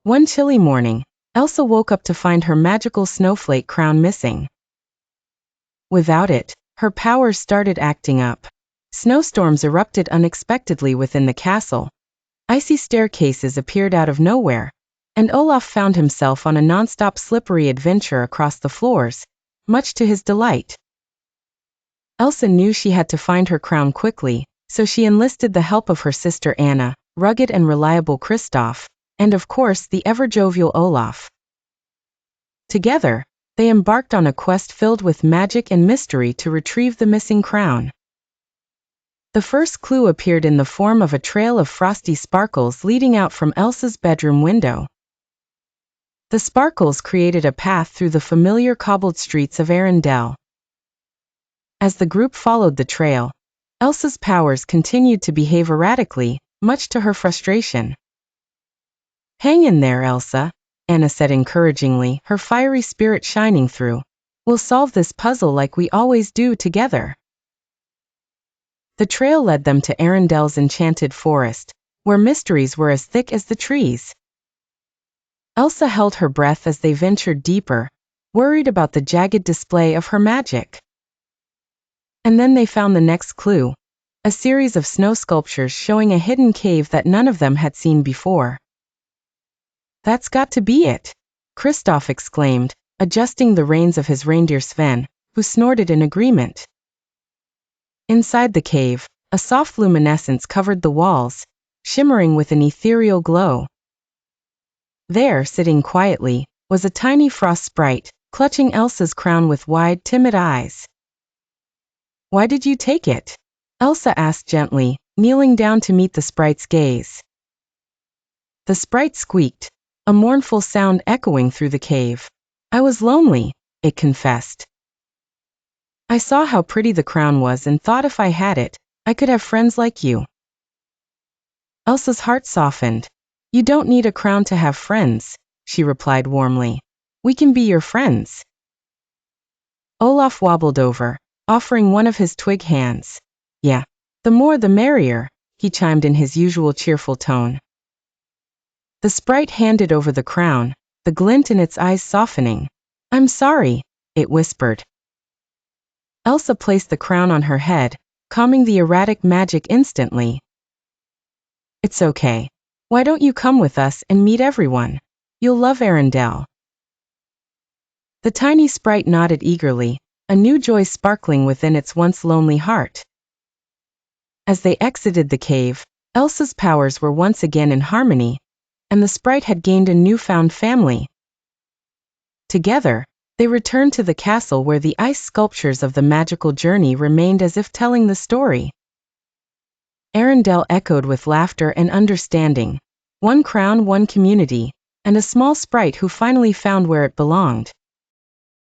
One chilly morning, Elsa woke up to find her magical snowflake crown missing. Without it, her powers started acting up. Snowstorms erupted unexpectedly within the castle. Icy staircases appeared out of nowhere, and Olaf found himself on a non-stop slippery adventure across the floors, much to his delight. Elsa knew she had to find her crown quickly, so she enlisted the help of her sister Anna, rugged and reliable Kristoff, and of course the ever-jovial Olaf. Together, they embarked on a quest filled with magic and mystery to retrieve the missing crown. The first clue appeared in the form of a trail of frosty sparkles leading out from Elsa's bedroom window. The sparkles created a path through the familiar cobbled streets of Arendelle. As the group followed the trail, Elsa's powers continued to behave erratically, much to her frustration. "Hang in there, Elsa," Anna said encouragingly, her fiery spirit shining through. "We'll solve this puzzle like we always do together." The trail led them to Arendelle's enchanted forest, where mysteries were as thick as the trees. Elsa held her breath as they ventured deeper, worried about the jagged display of her magic. And then they found the next clue, a series of snow sculptures showing a hidden cave that none of them had seen before. "That's got to be it," Kristoff exclaimed, adjusting the reins of his reindeer Sven, who snorted in agreement. Inside the cave, a soft luminescence covered the walls, shimmering with an ethereal glow. There, sitting quietly, was a tiny frost sprite, clutching Elsa's crown with wide, timid eyes. "Why did you take it?" Elsa asked gently, kneeling down to meet the sprite's gaze. The sprite squeaked, a mournful sound echoing through the cave. "I was lonely," it confessed. "I saw how pretty the crown was and thought if I had it, I could have friends like you." Elsa's heart softened. "You don't need a crown to have friends," she replied warmly. "We can be your friends." Olaf wobbled over, offering one of his twig hands. "Yeah, the more the merrier," he chimed in his usual cheerful tone. The sprite handed over the crown, the glint in its eyes softening. "I'm sorry," it whispered. Elsa placed the crown on her head, calming the erratic magic instantly. "It's okay. Why don't you come with us and meet everyone? You'll love Arendelle." The tiny sprite nodded eagerly, a new joy sparkling within its once lonely heart. As they exited the cave, Elsa's powers were once again in harmony, and the sprite had gained a newfound family. Together, they returned to the castle where the ice sculptures of the magical journey remained as if telling the story. Arendelle echoed with laughter and understanding. One crown, one community, and a small sprite who finally found where it belonged.